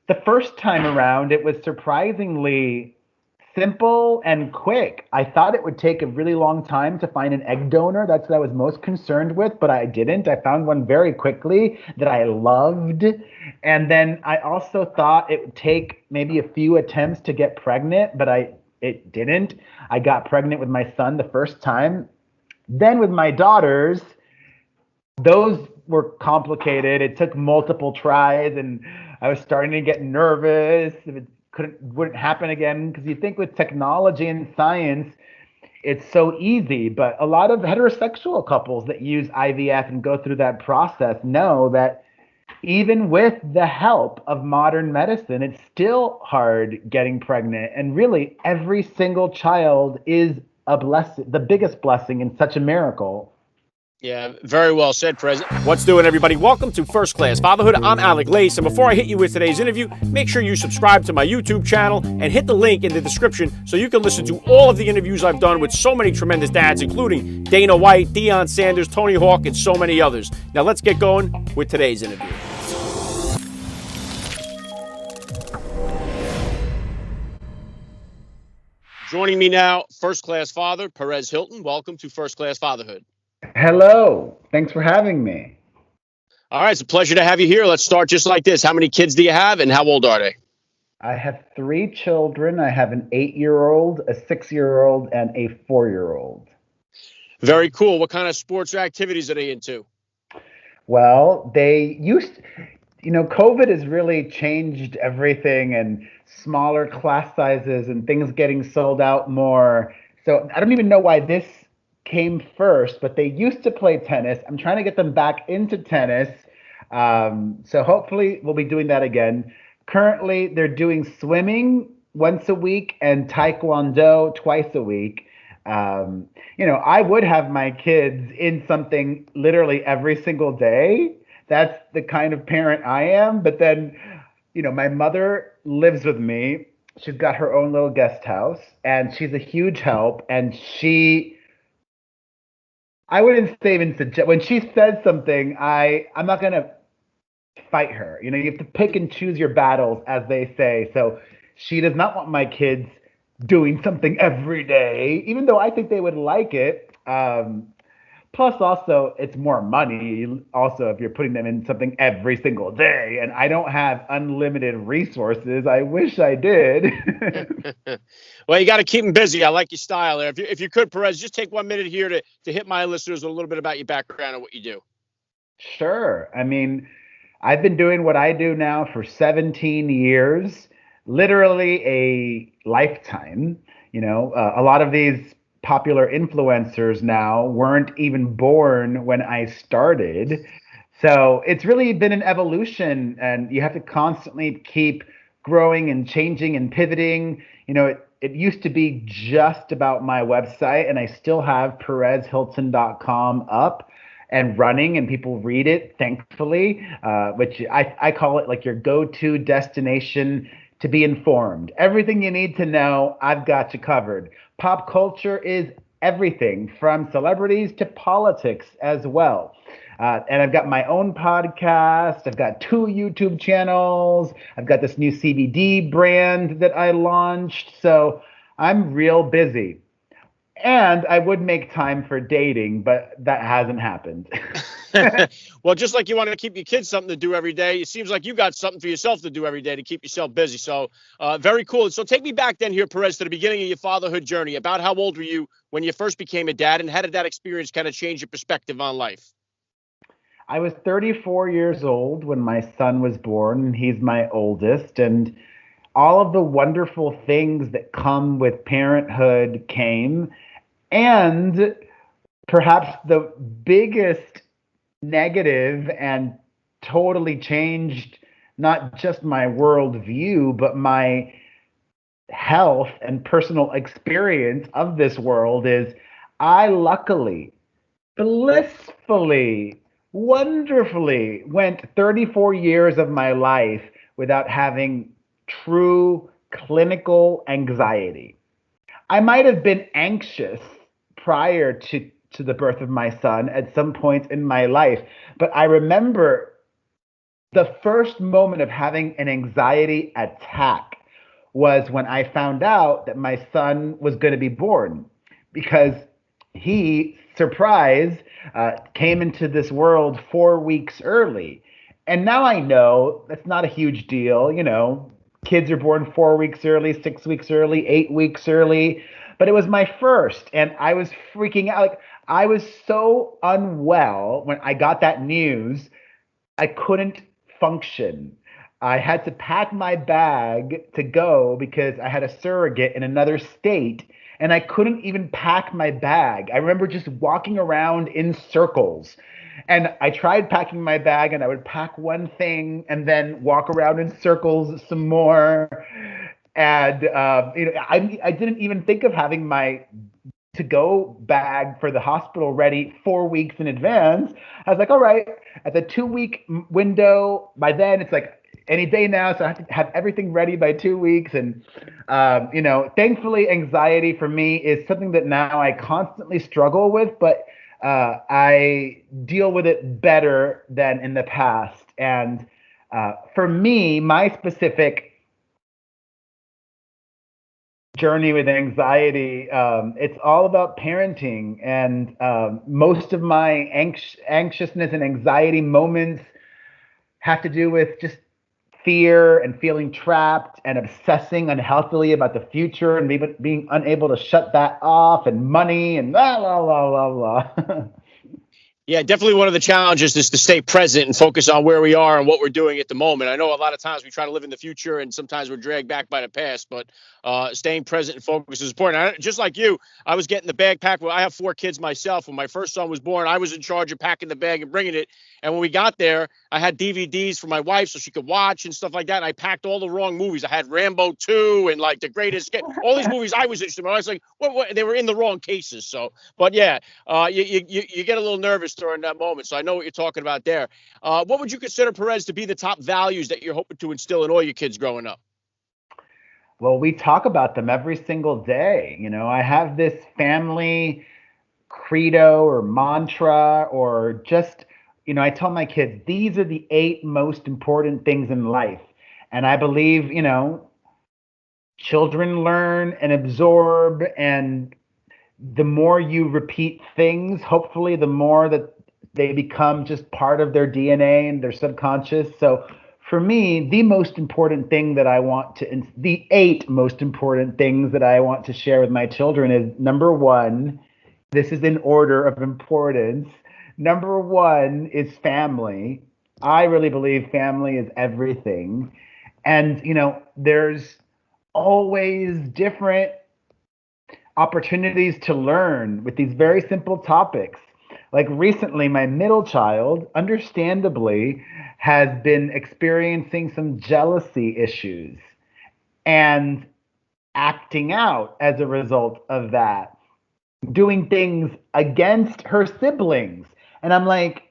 the first time around, it was surprisingly simple and quick. I thought it would take a really long time to find an egg donor. That's what I was most concerned with, but I didn't. I found one very quickly that I loved. And then I also thought it would take maybe a few attempts to get pregnant, but it didn't. I got pregnant with my son the first time. Then with my daughters, those were complicated. It took multiple tries, and I was starting to get nervous if it wouldn't happen again. Because you think with technology and science, it's so easy, but a lot of heterosexual couples that use IVF and go through that process know that even with the help of modern medicine, it's still hard getting pregnant. And really, every single child is a blessing, the biggest blessing and such a miracle. Yeah, very well said, President. What's doing, everybody? Welcome to First Class Fatherhood. I'm Alec Lace, and before I hit you with today's interview, make sure you subscribe to my YouTube channel and hit the link in the description so you can listen to all of the interviews I've done with so many tremendous dads, including Dana White, Deion Sanders, Tony Hawk, and so many others. Now let's get going with today's interview. Joining me now, First Class Father, Perez Hilton. Welcome to First Class Fatherhood. Hello. Thanks for having me. All right, it's a pleasure to have you here. Let's start just like this. How many kids do you have, and how old are they? I have three children. I have an 8-year-old, a 6-year-old, and a 4-year-old. Very cool. What kind of sports or activities are they into? Well, COVID has really changed everything and smaller class sizes and things getting sold out more. So I don't even know why this came first, but they used to play tennis. I'm trying to get them back into tennis. So hopefully we'll be doing that again. Currently, they're doing swimming once a week and taekwondo twice a week. I would have my kids in something literally every single day. That's the kind of parent I am. But then, my mother lives with me. She's got her own little guest house, and she's a huge help. And I wouldn't say even suggest when she says something, I'm not gonna fight her. You have to pick and choose your battles, as they say. So she does not want my kids doing something every day, even though I think they would like it. Plus, also, it's more money. Also, if you're putting them in something every single day, and I don't have unlimited resources, I wish I did. Well, you got to keep them busy. I like your style there. If you could, Perez, just take 1 minute here to hit my listeners with a little bit about your background and what you do. Sure. I mean, I've been doing what I do now for 17 years, literally a lifetime. A lot of these popular influencers now weren't even born when I started. So it's really been an evolution, and you have to constantly keep growing and changing and pivoting. It used to be just about my website, and I still have perezhilton.com up and running, and people read it, thankfully, which I call it like your go-to destination to be informed. Everything you need to know, I've got you covered. Pop culture is everything from celebrities to politics as well. And I've got my own podcast. I've got 2 YouTube channels. I've got this new CBD brand that I launched. So I'm real busy. And I would make time for dating, but that hasn't happened. Well, just like you want to keep your kids something to do every day, it seems like you got something for yourself to do every day to keep yourself busy. So very cool. So take me back then here, Perez, to the beginning of your fatherhood journey. About how old were you when you first became a dad, and how did that experience kind of change your perspective on life? I was 34 years old when my son was born. He's my oldest, and all of the wonderful things that come with parenthood came. And perhaps the biggest negative and totally changed not just my worldview, but my health and personal experience of this world is I luckily, blissfully, wonderfully went 34 years of my life without having true clinical anxiety. I might have been anxious prior to the birth of my son at some point in my life, but I remember The first moment of having an anxiety attack was when I found out that my son was going to be born because he, surprise, came into this world 4 weeks early. And now I know that's not a huge deal. You know, kids are born 4 weeks early, 6 weeks early, 8 weeks early. But it was my first, and I was freaking out. Like, I was so unwell when I got that news I couldn't function. I had to pack my bag to go because I had a surrogate in another state and I couldn't even pack my bag. I remember just walking around in circles. And I tried packing my bag and I would pack one thing and then walk around in circles some more. And I didn't even think of having my to go bag for the hospital ready 4 weeks in advance. I was like, all right, at the 2 week window, by then it's like any day now. So I have to have everything ready by 2 weeks. And, thankfully, anxiety for me is something that now I constantly struggle with, but I deal with it better than in the past. And for me, my specific journey with anxiety, it's all about parenting. And most of my anxiousness and anxiety moments have to do with just fear and feeling trapped and obsessing unhealthily about the future and being unable to shut that off, and money and blah, blah, blah, blah, blah. Yeah, definitely one of the challenges is to stay present and focus on where we are and what we're doing at the moment. I know a lot of times we try to live in the future and sometimes we're dragged back by the past, but staying present and focus is important. Just like you, I was getting the bag packed. Well, I have 4 kids myself. When my first son was born, I was in charge of packing the bag and bringing it. And when we got there, I had DVDs for my wife so she could watch and stuff like that. And I packed all the wrong movies. I had Rambo 2 and like The Great Escape, all these movies I was interested in. I was like, what? They were in the wrong cases. So, but yeah, you get a little nervous during that moment. So I know what you're talking about there. What would you consider, Perez, to be the top values that you're hoping to instill in all your kids growing up? Well, we talk about them every single day. You know, I have this family credo or mantra, or just, I tell my kids, these are the 8 most important things in life. And I believe, children learn and absorb, and the more you repeat things, hopefully, the more that they become just part of their DNA and their subconscious. So for me, the 8 most important things that I want to share with my children is number one, this is in order of importance. Number one is family. I really believe family is everything. And, there's always different opportunities to learn with these very simple topics. Like recently, my middle child, understandably, has been experiencing some jealousy issues and acting out as a result of that, doing things against her siblings. And I'm like,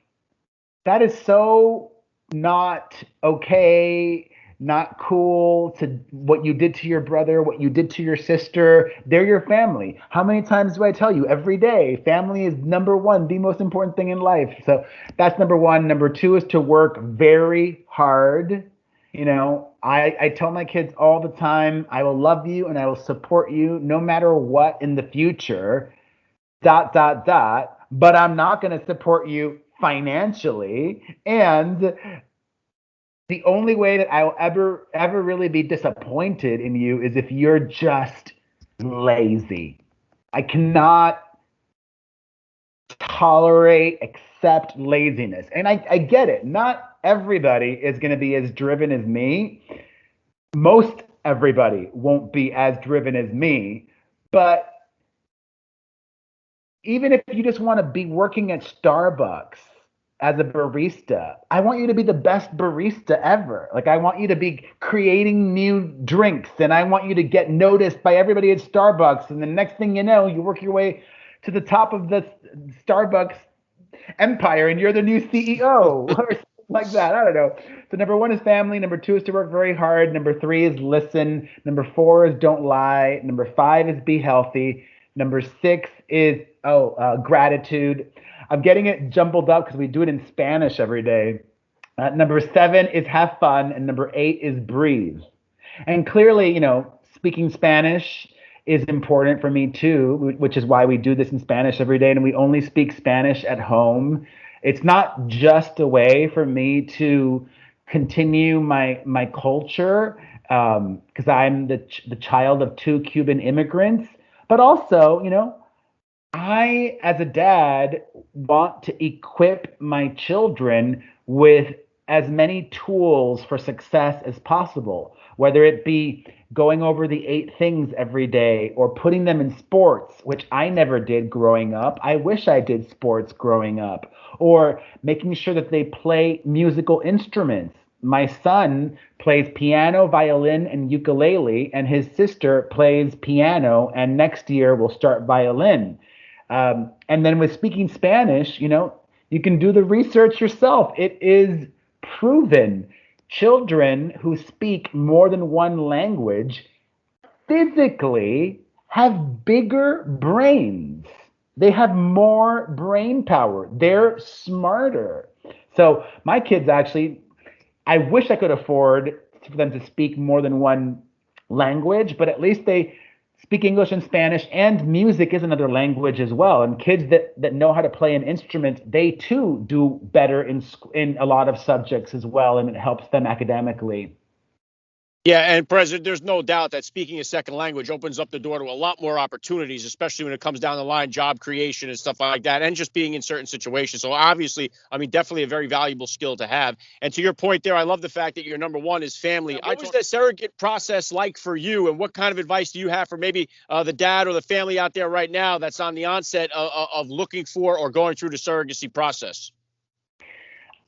that is so not okay, not cool, to what you did to your brother, what you did to your sister. They're your family. How many times do I tell you every day? Family is number one, the most important thing in life. So that's number one. Number two is to work very hard. I tell my kids all the time, I will love you and I will support you no matter what in the future, dot, dot, dot. But I'm not going to support you financially. And the only way that I will ever really be disappointed in you is if you're just lazy. I cannot tolerate, accept laziness. And I get it. Not everybody is going to be as driven as me. Most everybody won't be as driven as me. But even if you just want to be working at Starbucks as a barista, I want you to be the best barista ever. Like, I want you to be creating new drinks, and I want you to get noticed by everybody at Starbucks. And the next thing you know, you work your way to the top of the Starbucks empire and you're the new CEO or something like that. I don't know. So number one is family. Number two is to work very hard. Number three is listen. Number four is don't lie. Number five is be healthy. Number six is gratitude. I'm getting it jumbled up because we do it in Spanish every day. Number 7 is have fun, and number 8 is breathe. And clearly, speaking Spanish is important for me too, which is why we do this in Spanish every day, and we only speak Spanish at home. It's not just a way for me to continue my culture, because I'm the child of 2 Cuban immigrants, but also, I, as a dad, want to equip my children with as many tools for success as possible, whether it be going over the 8 things every day or putting them in sports, which I never did growing up. I wish I did sports growing up, or making sure that they play musical instruments. My son plays piano, violin, and ukulele, and his sister plays piano, and next year will start violin. And then with speaking Spanish, you can do the research yourself. It is proven children who speak more than one language physically have bigger brains. They have more brain power. They're smarter. So my kids actually, I wish I could afford for them to speak more than one language, but at least they speak English and Spanish, and music is another language as well. And kids that know how to play an instrument, they too do better in a lot of subjects as well, and it helps them academically. Yeah, and President, there's no doubt that speaking a second language opens up the door to a lot more opportunities, especially when it comes down the line, job creation and stuff like that, and just being in certain situations. So obviously, I mean, definitely a very valuable skill to have. And to your point there, I love the fact that your number one is family. What was the surrogate process like for you, and what kind of advice do you have for maybe the dad or the family out there right now that's on the onset of looking for or going through the surrogacy process?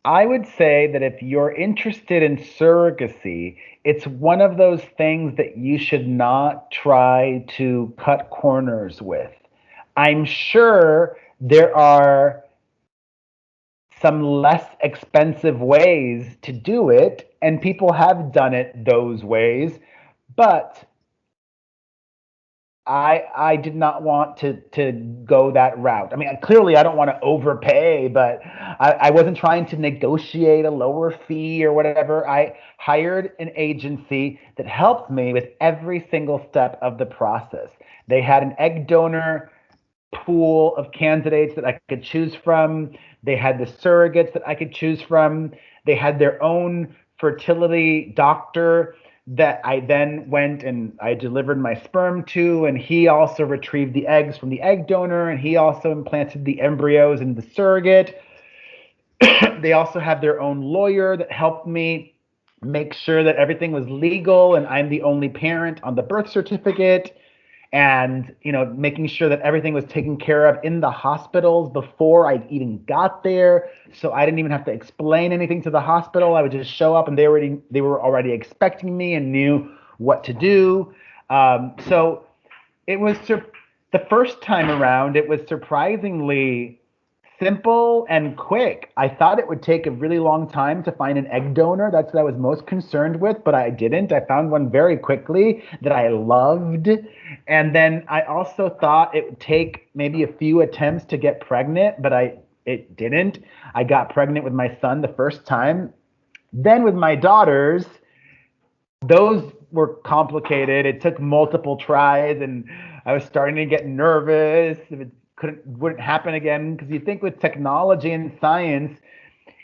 I would say that if you're interested in surrogacy, it's one of those things that you should not try to cut corners with. I'm sure there are some less expensive ways to do it, and people have done it those ways, but I did not want to go that route. I mean, clearly I don't want to overpay, but I wasn't trying to negotiate a lower fee or whatever. I hired an agency that helped me with every single step of the process. They had an egg donor pool of candidates that I could choose from. They had the surrogates that I could choose from. They had their own fertility doctor that I then went and I delivered my sperm to, and he also retrieved the eggs from the egg donor, and he also implanted the embryos in the surrogate. They also have their own lawyer that helped me make sure that everything was legal and I'm the only parent on the birth certificate, and making sure that everything was taken care of in the hospitals before I even got there, so I didn't even have to explain anything to the hospital. I would just show up and they were already expecting me and knew what to do. So it was the first time around, it was surprisingly simple and quick. I thought it would take a really long time to find an egg donor. That's what I was most concerned with, but I didn't. I found one very quickly that I loved. And then I also thought it would take maybe a few attempts to get pregnant, but it didn't. I got pregnant with my son the first time. Then with my daughters, those were complicated. It took multiple tries, and I was starting to get nervous if it wouldn't happen again, because you think with technology and science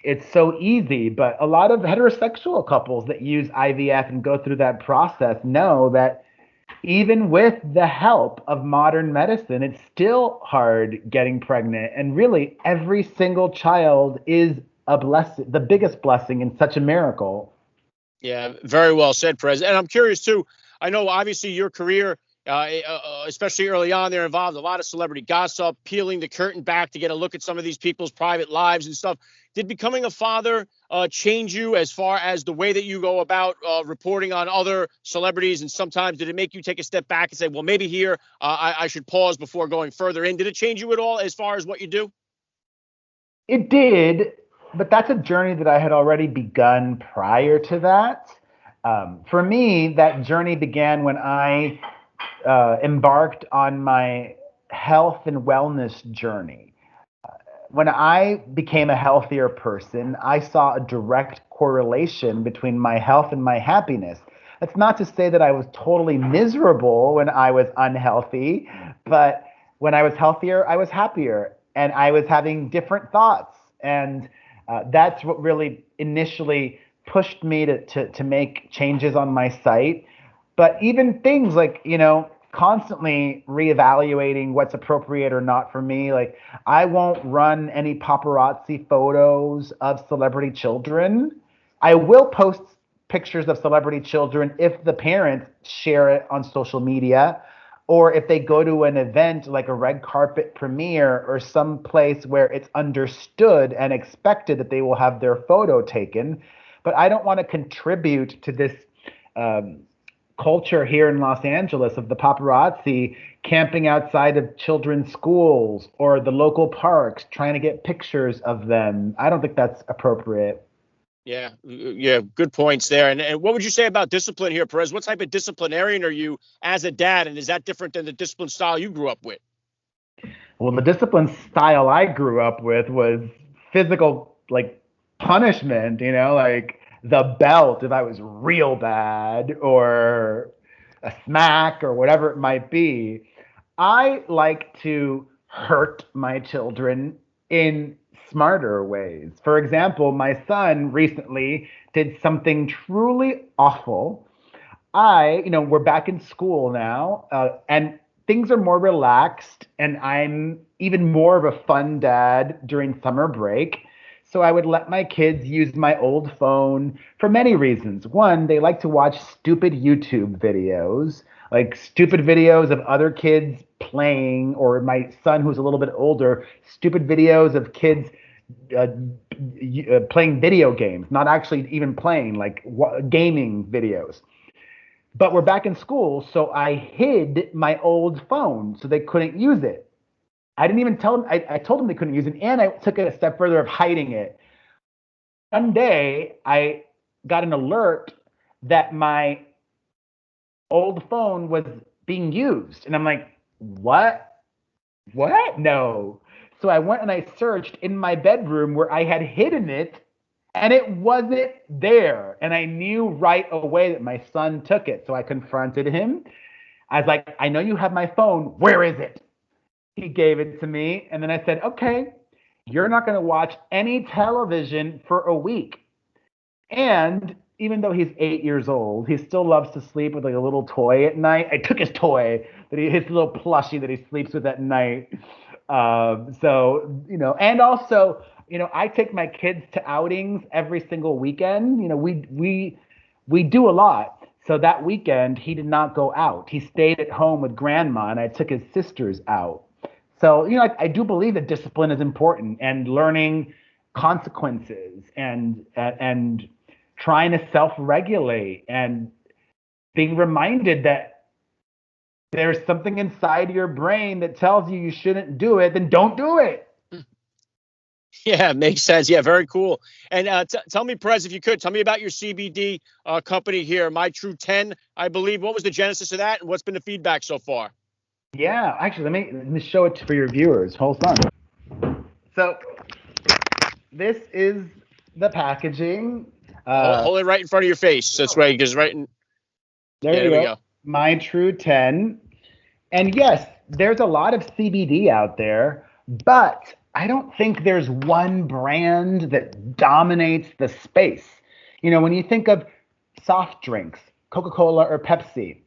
it's so easy, but a lot of heterosexual couples that use IVF and go through that process know that even with the help of modern medicine, it's still hard getting pregnant. And really, every single child is a blessing, the biggest blessing, and such a miracle. Yeah, very well said, Perez. And I'm curious too. I know obviously your career, especially early on, there involved a lot of celebrity gossip, peeling the curtain back to get a look at some of these people's private lives and stuff. Did becoming a father change you as far as the way that you go about reporting on other celebrities? And sometimes did it make you take a step back and say, well, maybe here I should pause before going further in? Did it change you at all as far as what you do? It did, but that's a journey that I had already begun prior to that. For me, that journey began when I embarked on my health and wellness journey. when I became a healthier person, I saw a direct correlation between my health and my happiness. That's not to say that I was totally miserable when I was unhealthy, but when I was healthier, I was happier and I was having different thoughts. And that's what really initially pushed me to make changes on my site. But even things like, constantly reevaluating what's appropriate or not for me. Like, I won't run any paparazzi photos of celebrity children. I will post pictures of celebrity children if the parents share it on social media, or if they go to an event like a red carpet premiere or some place where it's understood and expected that they will have their photo taken. But I don't want to contribute to this um, culture here in Los Angeles of the paparazzi camping outside of children's schools or the local parks trying to get pictures of them. I don't think that's appropriate. Yeah, yeah, good points there. And what would you say about discipline here, Perez? What type of disciplinarian are you as a dad, and is that different than the discipline style you grew up with? Well, the discipline style I grew up with was physical, like punishment, like the belt if I was real bad, or a smack, or whatever it might be. I like to hurt my children in smarter ways. For example, my son recently did something truly awful. We're back in school now, and things are more relaxed, and I'm even more of a fun dad during summer break. So I would let my kids use my old phone for many reasons. One, they like to watch stupid YouTube videos, like stupid videos of other kids playing, or my son, who's a little bit older, stupid videos of kids uh, playing video games, not actually even playing, like gaming videos. But we're back in school, so I hid my old phone so they couldn't use it. I didn't even tell them, I told them they couldn't use it, and I took it a step further of hiding it. One day, I got an alert that my old phone was being used. And I'm like, what? What? No. So I went and I searched in my bedroom where I had hidden it, and it wasn't there. And I knew right away that my son took it. So I confronted him. I was like, I know you have my phone. Where is it? He gave it to me. And then I said, okay, you're not going to watch any television for a week. And even though he's 8 years old, he still loves to sleep with like a little toy at night. I took his toy, his little plushie that he sleeps with at night. And also, I take my kids to outings every single weekend. We do a lot. So that weekend, he did not go out. He stayed at home with grandma, and I took his sisters out. So, I do believe that discipline is important, and learning consequences, and trying to self-regulate, and being reminded that there's something inside your brain that tells you shouldn't do it, then don't do it. Yeah, makes sense. Yeah, very cool. And tell me, Perez, if you could, tell me about your CBD company here, My True 10, I believe. What was the genesis of that, and what's been the feedback so far? Yeah, actually, let me show it for your viewers. Hold on. So this is the packaging. Hold it right in front of your face. That's right, because There yeah, you there we go. go. My True 10. And yes, there's a lot of CBD out there, but I don't think there's one brand that dominates the space. When you think of soft drinks, Coca-Cola or Pepsi,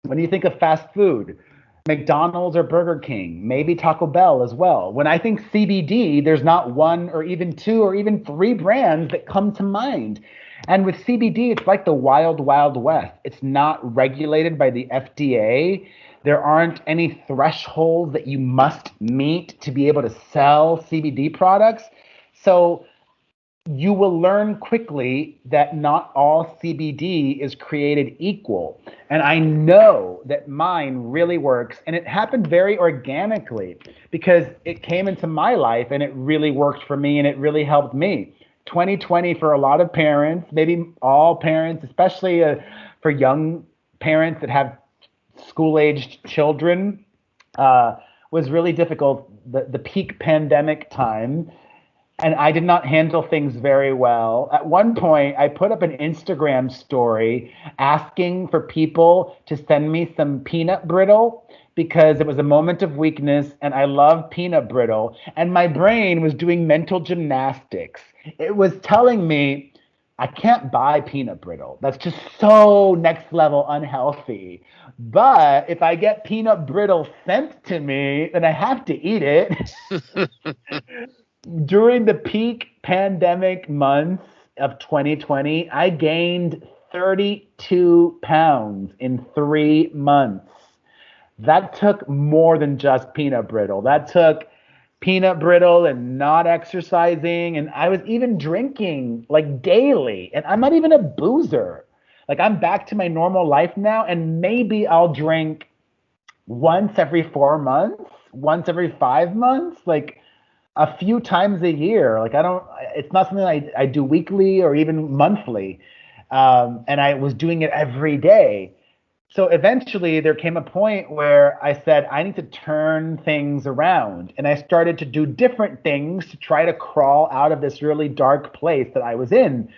when you think of fast food, McDonald's or Burger King, maybe Taco Bell as well. When I think CBD, there's not one or even two or even three brands that come to mind. And with CBD, it's like the wild, wild west. It's not regulated by the FDA. There aren't any thresholds that you must meet to be able to sell CBD products. So you will learn quickly that not all CBD is created equal. And I know that mine really works. And it happened very organically because it came into my life and it really worked for me and it really helped me. 2020 for a lot of parents, maybe all parents, especially for young parents that have school aged children, was really difficult, the peak pandemic time, and I did not handle things very well. At one point, I put up an Instagram story asking for people to send me some peanut brittle because it was a moment of weakness and I love peanut brittle. And my brain was doing mental gymnastics. It was telling me, I can't buy peanut brittle. That's just so next level unhealthy. But if I get peanut brittle sent to me, then I have to eat it. During the peak pandemic months of 2020, I gained 32 pounds in 3 months. That took more than just peanut brittle. That took peanut brittle and not exercising. And I was even drinking like daily. And I'm not even a boozer. Like I'm back to my normal life now. And maybe I'll drink once every 4 months, once every 5 months. Like a few times a year. Like I don't, it's not something I do weekly or even monthly. And I was doing it every day. So eventually there came a point where I said, I need to turn things around. And I started to do different things to try to crawl out of this really dark place that I was in.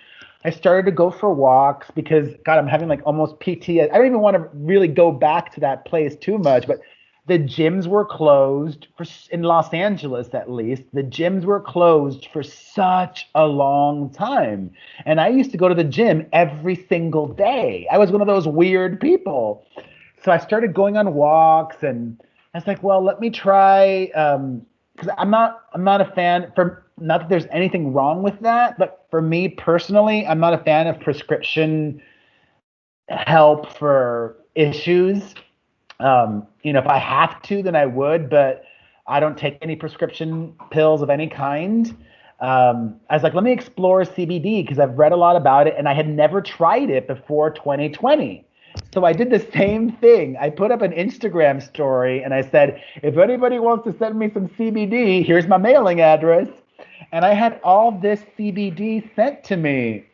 I started to go for walks because, God, I'm having like almost PTSD. I don't even want to really go back to that place too much, but the gyms were closed for, in Los Angeles, at least. The gyms were closed for such a long time. And I used to go to the gym every single day. I was one of those weird people. So I started going on walks and I was like, well, let me try because I'm not a fan for not that there's anything wrong with that, but for me personally, I'm not a fan of prescription help for issues. If I have to, then I would, but I don't take any prescription pills of any kind. I was like, let me explore CBD because I've read a lot about it and I had never tried it before 2020. So I did the same thing. I put up an Instagram story and I said, if anybody wants to send me some CBD, here's my mailing address. And I had all this CBD sent to me.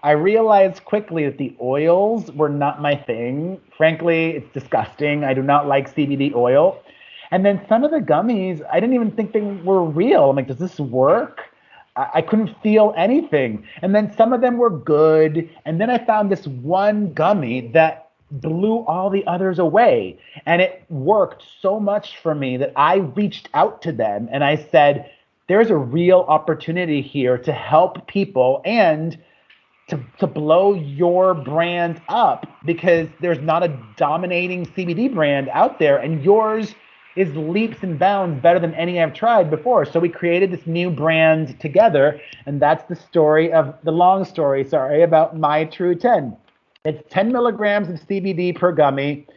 I realized quickly that the oils were not my thing. Frankly, it's disgusting. I do not like CBD oil. And then some of the gummies, I didn't even think they were real. I'm like, does this work? I couldn't feel anything. And then some of them were good. And then I found this one gummy that blew all the others away. And it worked so much for me that I reached out to them and I said, there's a real opportunity here to help people and to blow your brand up because there's not a dominating CBD brand out there and yours is leaps and bounds better than any I've tried before. So we created this new brand together and that's the long story, about My True 10. It's 10 milligrams of CBD per gummy.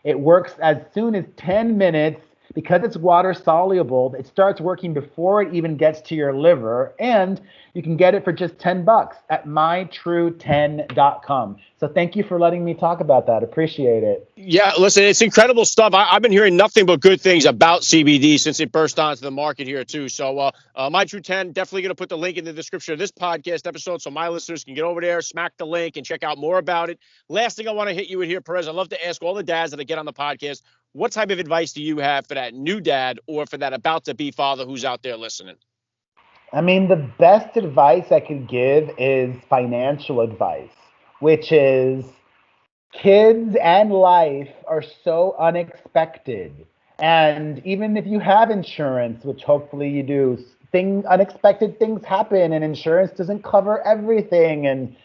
It works as soon as 10 minutes. Because it's water soluble, it starts working before it even gets to your liver, and you can get it for just $10 at mytrue10.com. So thank you for letting me talk about that. Appreciate it. Yeah, listen, it's incredible stuff. I've been hearing nothing but good things about CBD since it burst onto the market here, too. So, My True 10, definitely going to put the link in the description of this podcast episode so my listeners can get over there, smack the link, and check out more about it. Last thing I want to hit you with here, Perez, I love to ask all the dads that I get on the podcast, what type of advice do you have for that new dad or for that about-to-be father who's out there listening? I mean, the best advice I could give is financial advice, which is kids and life are so unexpected. And even if you have insurance, which hopefully you do, unexpected things happen and insurance doesn't cover everything. And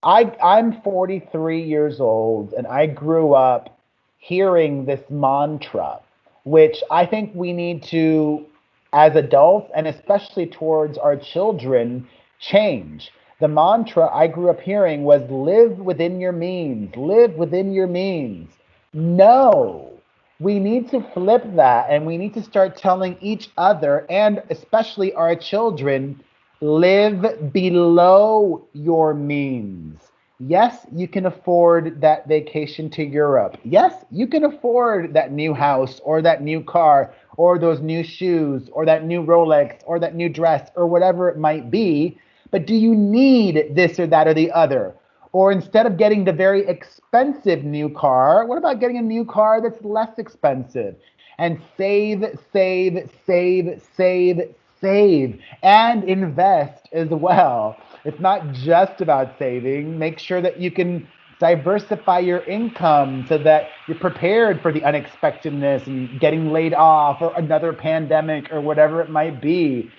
I'm 43 years old and I grew up hearing this mantra, which I think we need to, as adults and especially towards our children, change. The mantra I grew up hearing was live within your means, live within your means. No, we need to flip that and we need to start telling each other and especially our children live below your means. Yes, you can afford that vacation to Europe. Yes, you can afford that new house or that new car or those new shoes or that new Rolex or that new dress or whatever it might be. But do you need this or that or the other? Or instead of getting the very expensive new car, what about getting a new car that's less expensive? and save, save, save, save, save, and invest as well. It's not just about saving. Make sure that you can diversify your income so that you're prepared for the unexpectedness and getting laid off or another pandemic or whatever it might be.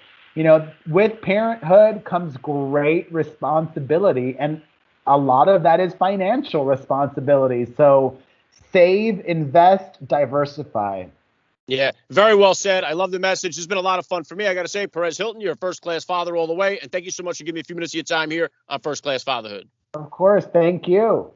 With parenthood comes great responsibility, and a lot of that is financial responsibility. So save, invest, diversify. Yeah, very well said. I love the message. It's been a lot of fun for me. I got to say, Perez Hilton, you're a first-class father all the way. And thank you so much for giving me a few minutes of your time here on First Class Fatherhood. Of course, thank you.